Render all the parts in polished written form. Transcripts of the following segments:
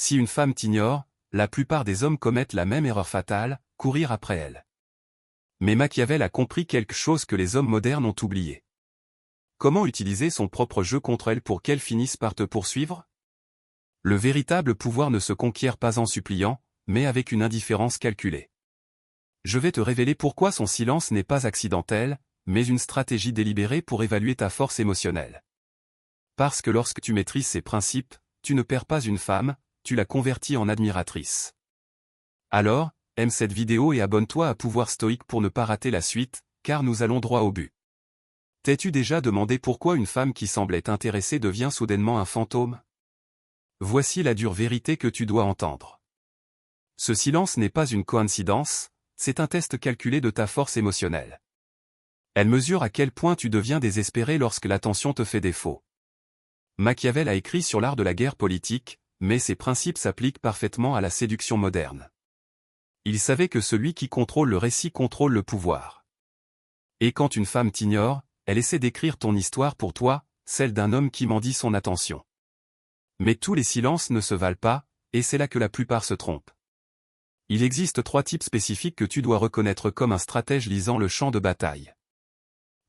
Si une femme t'ignore, la plupart des hommes commettent la même erreur fatale, courir après elle. Mais Machiavel a compris quelque chose que les hommes modernes ont oublié. Comment utiliser son propre jeu contre elle pour qu'elle finisse par te poursuivre? Le véritable pouvoir ne se conquiert pas en suppliant, mais avec une indifférence calculée. Je vais te révéler pourquoi son silence n'est pas accidentel, mais une stratégie délibérée pour évaluer ta force émotionnelle. Parce que lorsque tu maîtrises ces principes, tu ne perds pas une femme, tu la convertis en admiratrice. Alors, aime cette vidéo et abonne-toi à Pouvoir Stoïque pour ne pas rater la suite, car nous allons droit au but. T'es-tu déjà demandé pourquoi une femme qui semblait intéressée devient soudainement un fantôme? Voici la dure vérité que tu dois entendre. Ce silence n'est pas une coïncidence, c'est un test calculé de ta force émotionnelle. Elle mesure à quel point tu deviens désespéré lorsque l'attention te fait défaut. Machiavel a écrit sur l'art de la guerre politique, mais ses principes s'appliquent parfaitement à la séduction moderne. Il savait que celui qui contrôle le récit contrôle le pouvoir. Et quand une femme t'ignore, elle essaie d'écrire ton histoire pour toi, celle d'un homme qui mendie son attention. Mais tous les silences ne se valent pas, et c'est là que la plupart se trompent. Il existe 3 types spécifiques que tu dois reconnaître comme un stratège lisant le champ de bataille.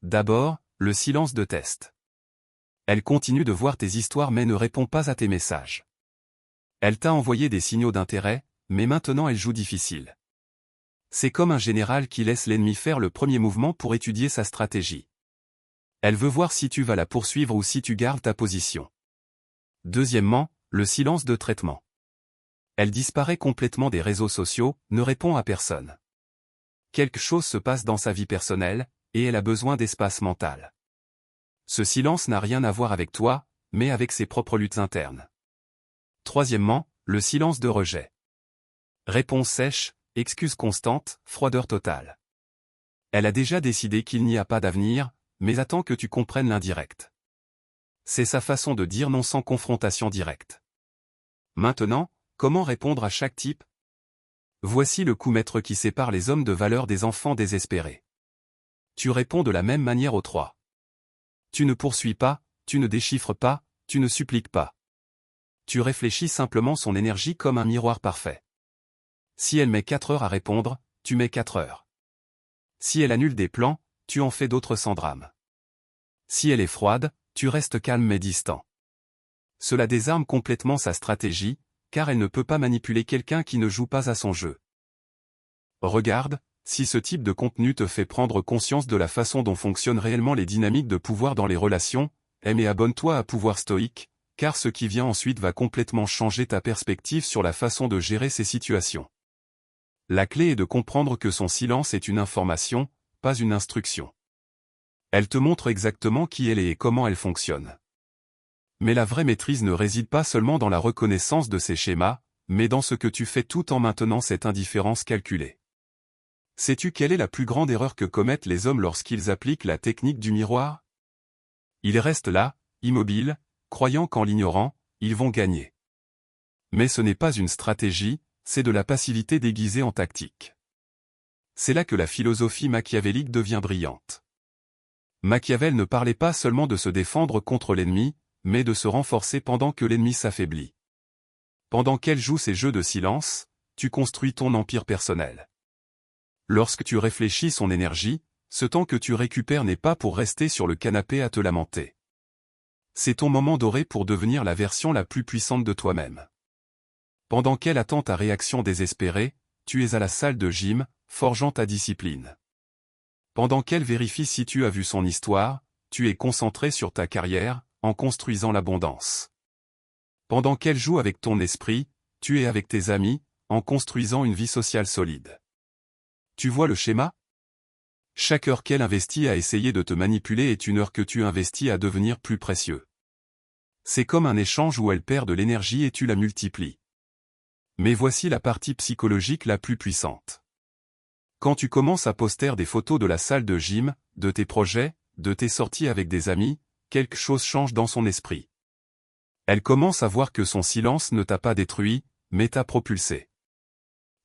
D'abord, le silence de test. Elle continue de voir tes histoires mais ne répond pas à tes messages. Elle t'a envoyé des signaux d'intérêt, mais maintenant elle joue difficile. C'est comme un général qui laisse l'ennemi faire le premier mouvement pour étudier sa stratégie. Elle veut voir si tu vas la poursuivre ou si tu gardes ta position. Deuxièmement, le silence de traitement. Elle disparaît complètement des réseaux sociaux, ne répond à personne. Quelque chose se passe dans sa vie personnelle, et elle a besoin d'espace mental. Ce silence n'a rien à voir avec toi, mais avec ses propres luttes internes. Troisièmement, le silence de rejet. Réponse sèche, excuse constante, froideur totale. Elle a déjà décidé qu'il n'y a pas d'avenir, mais attend que tu comprennes l'indirect. C'est sa façon de dire non sans confrontation directe. Maintenant, comment répondre à chaque type? Voici le coup maître qui sépare les hommes de valeur des enfants désespérés. Tu réponds de la même manière aux 3. Tu ne poursuis pas, tu ne déchiffres pas, tu ne suppliques pas. Tu réfléchis simplement son énergie comme un miroir parfait. Si elle met 4 heures à répondre, tu mets 4 heures. Si elle annule des plans, tu en fais d'autres sans drame. Si elle est froide, tu restes calme mais distant. Cela désarme complètement sa stratégie, car elle ne peut pas manipuler quelqu'un qui ne joue pas à son jeu. Regarde, si ce type de contenu te fait prendre conscience de la façon dont fonctionnent réellement les dynamiques de pouvoir dans les relations, aime et abonne-toi à Pouvoir Stoïque, car ce qui vient ensuite va complètement changer ta perspective sur la façon de gérer ces situations. La clé est de comprendre que son silence est une information, pas une instruction. Elle te montre exactement qui elle est et comment elle fonctionne. Mais la vraie maîtrise ne réside pas seulement dans la reconnaissance de ces schémas, mais dans ce que tu fais tout en maintenant cette indifférence calculée. Sais-tu quelle est la plus grande erreur que commettent les hommes lorsqu'ils appliquent la technique du miroir? Ils restent là, immobiles, croyant qu'en l'ignorant, ils vont gagner. Mais ce n'est pas une stratégie, c'est de la passivité déguisée en tactique. C'est là que la philosophie machiavélique devient brillante. Machiavel ne parlait pas seulement de se défendre contre l'ennemi, mais de se renforcer pendant que l'ennemi s'affaiblit. Pendant qu'elle joue ses jeux de silence, tu construis ton empire personnel. Lorsque tu réfléchis son énergie, ce temps que tu récupères n'est pas pour rester sur le canapé à te lamenter. C'est ton moment doré pour devenir la version la plus puissante de toi-même. Pendant qu'elle attend ta réaction désespérée, tu es à la salle de gym, forgeant ta discipline. Pendant qu'elle vérifie si tu as vu son histoire, tu es concentré sur ta carrière, en construisant l'abondance. Pendant qu'elle joue avec ton esprit, tu es avec tes amis, en construisant une vie sociale solide. Tu vois le schéma? Chaque heure qu'elle investit à essayer de te manipuler est une heure que tu investis à devenir plus précieux. C'est comme un échange où elle perd de l'énergie et tu la multiplies. Mais voici la partie psychologique la plus puissante. Quand tu commences à poster des photos de la salle de gym, de tes projets, de tes sorties avec des amis, quelque chose change dans son esprit. Elle commence à voir que son silence ne t'a pas détruit, mais t'a propulsé.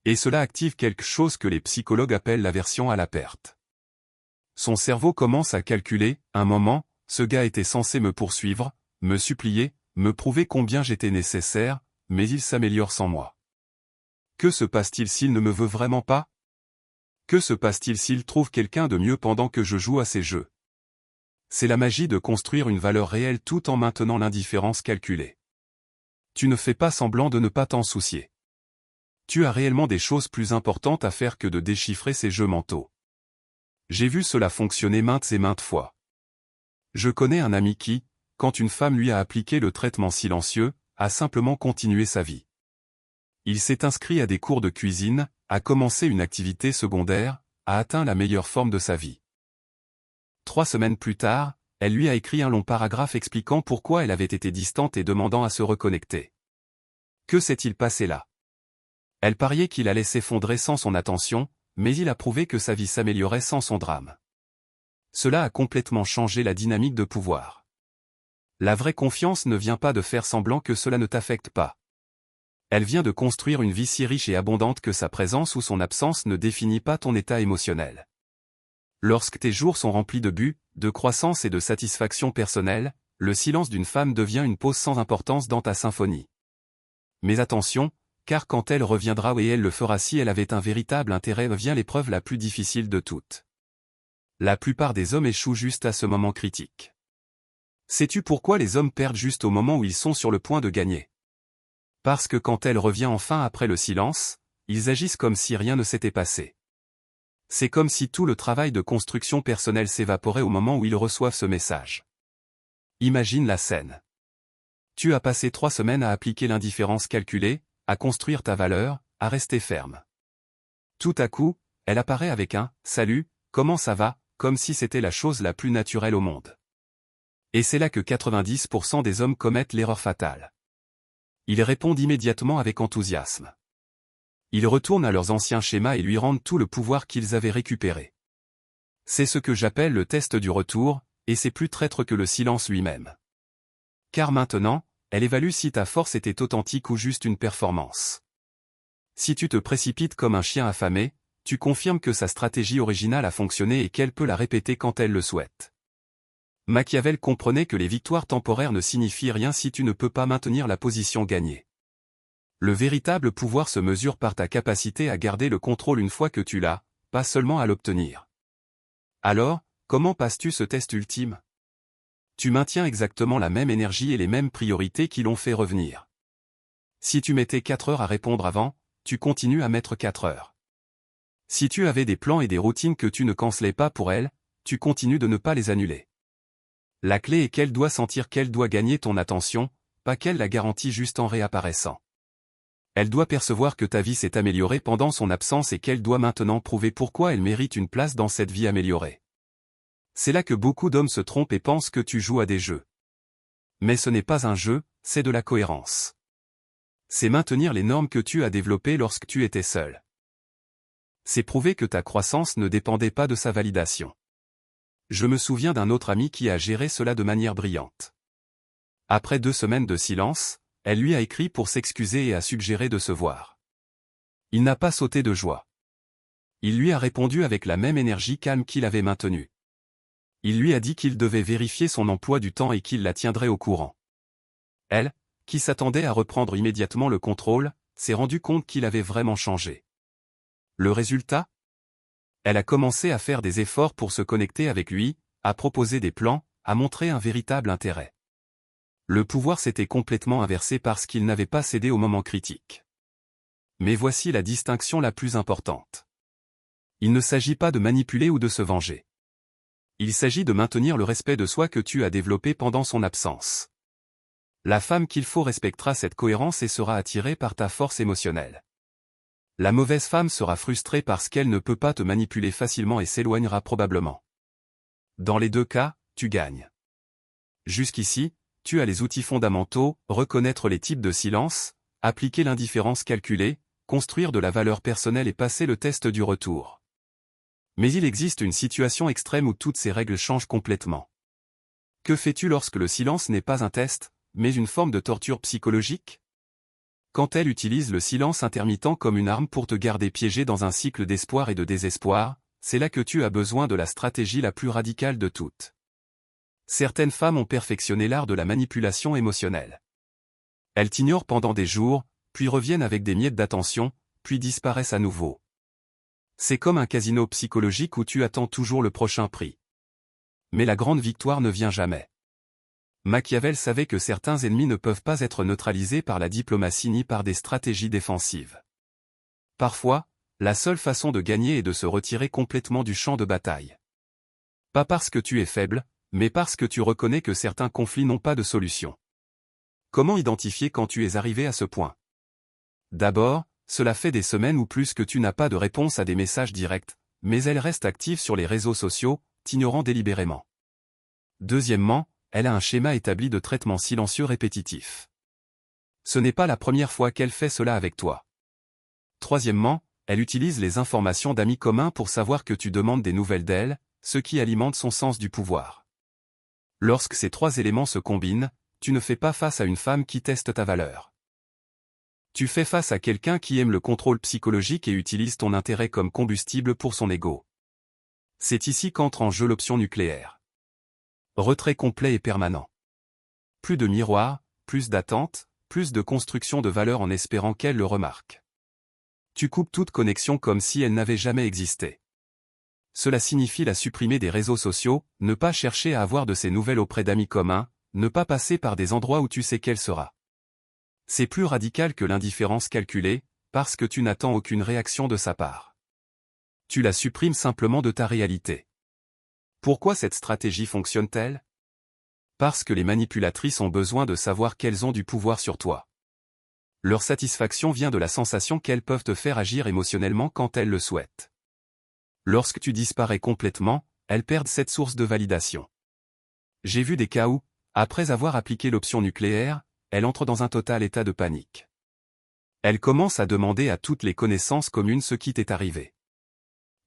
Et cela active quelque chose que les psychologues appellent l'aversion à la perte. Son cerveau commence à calculer, un moment, ce gars était censé me poursuivre, me supplier, me prouver combien j'étais nécessaire, mais il s'améliore sans moi. Que se passe-t-il s'il ne me veut vraiment pas? Que se passe-t-il s'il trouve quelqu'un de mieux pendant que je joue à ces jeux? C'est la magie de construire une valeur réelle tout en maintenant l'indifférence calculée. Tu ne fais pas semblant de ne pas t'en soucier. Tu as réellement des choses plus importantes à faire que de déchiffrer ces jeux mentaux. J'ai vu cela fonctionner maintes et maintes fois. Je connais un ami qui, quand une femme lui a appliqué le traitement silencieux, a simplement continué sa vie. Il s'est inscrit à des cours de cuisine, a commencé une activité secondaire, a atteint la meilleure forme de sa vie. 3 semaines plus tard, elle lui a écrit un long paragraphe expliquant pourquoi elle avait été distante et demandant à se reconnecter. Que s'est-il passé là? Elle pariait qu'il allait s'effondrer sans son attention, mais il a prouvé que sa vie s'améliorait sans son drame. Cela a complètement changé la dynamique de pouvoir. La vraie confiance ne vient pas de faire semblant que cela ne t'affecte pas. Elle vient de construire une vie si riche et abondante que sa présence ou son absence ne définit pas ton état émotionnel. Lorsque tes jours sont remplis de buts, de croissance et de satisfaction personnelle, le silence d'une femme devient une pause sans importance dans ta symphonie. Mais attention, car quand elle reviendra et elle le fera si elle avait un véritable intérêt vient l'épreuve la plus difficile de toutes. La plupart des hommes échouent juste à ce moment critique. Sais-tu pourquoi les hommes perdent juste au moment où ils sont sur le point de gagner? Parce que quand elle revient enfin après le silence, ils agissent comme si rien ne s'était passé. C'est comme si tout le travail de construction personnelle s'évaporait au moment où ils reçoivent ce message. Imagine la scène. Tu as passé 3 semaines à appliquer l'indifférence calculée, à construire ta valeur, à rester ferme. Tout à coup, elle apparaît avec un « Salut, comment ça va ?» comme si c'était la chose la plus naturelle au monde. Et c'est là que 90% des hommes commettent l'erreur fatale. Ils répondent immédiatement avec enthousiasme. Ils retournent à leurs anciens schémas et lui rendent tout le pouvoir qu'ils avaient récupéré. C'est ce que j'appelle le test du retour, et c'est plus traître que le silence lui-même. Car maintenant, elle évalue si ta force était authentique ou juste une performance. Si tu te précipites comme un chien affamé, tu confirmes que sa stratégie originale a fonctionné et qu'elle peut la répéter quand elle le souhaite. Machiavel comprenait que les victoires temporaires ne signifient rien si tu ne peux pas maintenir la position gagnée. Le véritable pouvoir se mesure par ta capacité à garder le contrôle une fois que tu l'as, pas seulement à l'obtenir. Alors, comment passes-tu ce test ultime? Tu maintiens exactement la même énergie et les mêmes priorités qui l'ont fait revenir. Si tu mettais 4 heures à répondre avant, tu continues à mettre 4 heures. Si tu avais des plans et des routines que tu ne cancelais pas pour elle, tu continues de ne pas les annuler. La clé est qu'elle doit sentir qu'elle doit gagner ton attention, pas qu'elle la garantit juste en réapparaissant. Elle doit percevoir que ta vie s'est améliorée pendant son absence et qu'elle doit maintenant prouver pourquoi elle mérite une place dans cette vie améliorée. C'est là que beaucoup d'hommes se trompent et pensent que tu joues à des jeux. Mais ce n'est pas un jeu, c'est de la cohérence. C'est maintenir les normes que tu as développées lorsque tu étais seul. C'est prouver que ta croissance ne dépendait pas de sa validation. Je me souviens d'un autre ami qui a géré cela de manière brillante. Après 2 semaines de silence, elle lui a écrit pour s'excuser et a suggéré de se voir. Il n'a pas sauté de joie. Il lui a répondu avec la même énergie calme qu'il avait maintenue. Il lui a dit qu'il devait vérifier son emploi du temps et qu'il la tiendrait au courant. Elle, qui s'attendait à reprendre immédiatement le contrôle, s'est rendue compte qu'il avait vraiment changé. Le résultat? Elle a commencé à faire des efforts pour se connecter avec lui, à proposer des plans, à montrer un véritable intérêt. Le pouvoir s'était complètement inversé parce qu'il n'avait pas cédé au moment critique. Mais voici la distinction la plus importante. Il ne s'agit pas de manipuler ou de se venger. Il s'agit de maintenir le respect de soi que tu as développé pendant son absence. La femme qu'il faut respectera cette cohérence et sera attirée par ta force émotionnelle. La mauvaise femme sera frustrée parce qu'elle ne peut pas te manipuler facilement et s'éloignera probablement. Dans les 2 cas, tu gagnes. Jusqu'ici, tu as les outils fondamentaux, reconnaître les types de silence, appliquer l'indifférence calculée, construire de la valeur personnelle et passer le test du retour. Mais il existe une situation extrême où toutes ces règles changent complètement. Que fais-tu lorsque le silence n'est pas un test, mais une forme de torture psychologique? Quand elle utilise le silence intermittent comme une arme pour te garder piégé dans un cycle d'espoir et de désespoir, c'est là que tu as besoin de la stratégie la plus radicale de toutes. Certaines femmes ont perfectionné l'art de la manipulation émotionnelle. Elles t'ignorent pendant des jours, puis reviennent avec des miettes d'attention, puis disparaissent à nouveau. C'est comme un casino psychologique où tu attends toujours le prochain prix. Mais la grande victoire ne vient jamais. Machiavel savait que certains ennemis ne peuvent pas être neutralisés par la diplomatie ni par des stratégies défensives. Parfois, la seule façon de gagner est de se retirer complètement du champ de bataille. Pas parce que tu es faible, mais parce que tu reconnais que certains conflits n'ont pas de solution. Comment identifier quand tu es arrivé à ce point? D'abord, cela fait des semaines ou plus que tu n'as pas de réponse à des messages directs, mais elle reste active sur les réseaux sociaux, t'ignorant délibérément. Deuxièmement, elle a un schéma établi de traitement silencieux répétitif. Ce n'est pas la première fois qu'elle fait cela avec toi. Troisièmement, elle utilise les informations d'amis communs pour savoir que tu demandes des nouvelles d'elle, ce qui alimente son sens du pouvoir. Lorsque ces trois éléments se combinent, tu ne fais pas face à une femme qui teste ta valeur. Tu fais face à quelqu'un qui aime le contrôle psychologique et utilise ton intérêt comme combustible pour son ego. C'est ici qu'entre en jeu l'option nucléaire. Retrait complet et permanent. Plus de miroir, plus d'attente, plus de construction de valeur en espérant qu'elle le remarque. Tu coupes toute connexion comme si elle n'avait jamais existé. Cela signifie la supprimer des réseaux sociaux, ne pas chercher à avoir de ces nouvelles auprès d'amis communs, ne pas passer par des endroits où tu sais qu'elle sera. C'est plus radical que l'indifférence calculée, parce que tu n'attends aucune réaction de sa part. Tu la supprimes simplement de ta réalité. Pourquoi cette stratégie fonctionne-t-elle? Parce que les manipulatrices ont besoin de savoir qu'elles ont du pouvoir sur toi. Leur satisfaction vient de la sensation qu'elles peuvent te faire agir émotionnellement quand elles le souhaitent. Lorsque tu disparais complètement, elles perdent cette source de validation. J'ai vu des cas où, après avoir appliqué l'option nucléaire, elle entre dans un total état de panique. Elle commence à demander à toutes les connaissances communes ce qui t'est arrivé.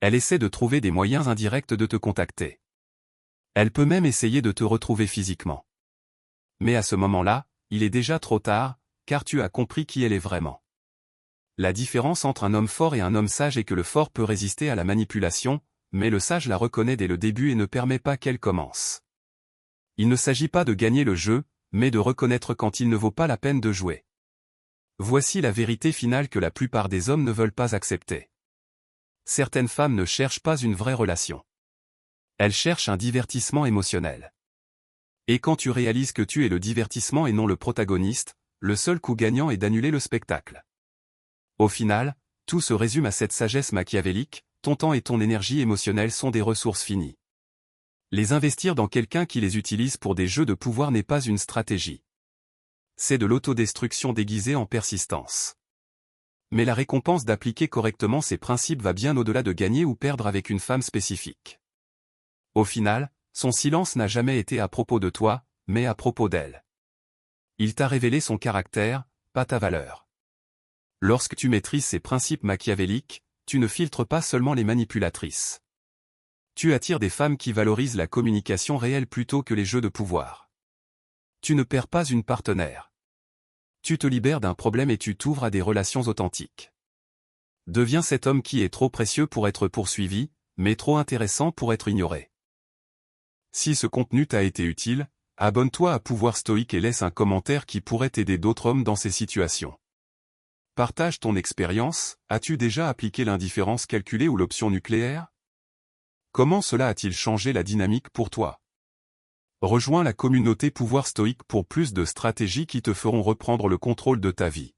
Elle essaie de trouver des moyens indirects de te contacter. Elle peut même essayer de te retrouver physiquement. Mais à ce moment-là, il est déjà trop tard, car tu as compris qui elle est vraiment. La différence entre un homme fort et un homme sage est que le fort peut résister à la manipulation, mais le sage la reconnaît dès le début et ne permet pas qu'elle commence. Il ne s'agit pas de gagner le jeu, mais de reconnaître quand il ne vaut pas la peine de jouer. Voici la vérité finale que la plupart des hommes ne veulent pas accepter. Certaines femmes ne cherchent pas une vraie relation. Elles cherchent un divertissement émotionnel. Et quand tu réalises que tu es le divertissement et non le protagoniste, le seul coup gagnant est d'annuler le spectacle. Au final, tout se résume à cette sagesse machiavélique, ton temps et ton énergie émotionnelle sont des ressources finies. Les investir dans quelqu'un qui les utilise pour des jeux de pouvoir n'est pas une stratégie. C'est de l'autodestruction déguisée en persistance. Mais la récompense d'appliquer correctement ces principes va bien au-delà de gagner ou perdre avec une femme spécifique. Au final, son silence n'a jamais été à propos de toi, mais à propos d'elle. Il t'a révélé son caractère, pas ta valeur. Lorsque tu maîtrises ces principes machiavéliques, tu ne filtres pas seulement les manipulatrices. Tu attires des femmes qui valorisent la communication réelle plutôt que les jeux de pouvoir. Tu ne perds pas une partenaire. Tu te libères d'un problème et tu t'ouvres à des relations authentiques. Deviens cet homme qui est trop précieux pour être poursuivi, mais trop intéressant pour être ignoré. Si ce contenu t'a été utile, abonne-toi à Pouvoir Stoïque et laisse un commentaire qui pourrait aider d'autres hommes dans ces situations. Partage ton expérience, as-tu déjà appliqué l'indifférence calculée ou l'option nucléaire? Comment cela a-t-il changé la dynamique pour toi? Rejoins la communauté Pouvoir Stoïque pour plus de stratégies qui te feront reprendre le contrôle de ta vie.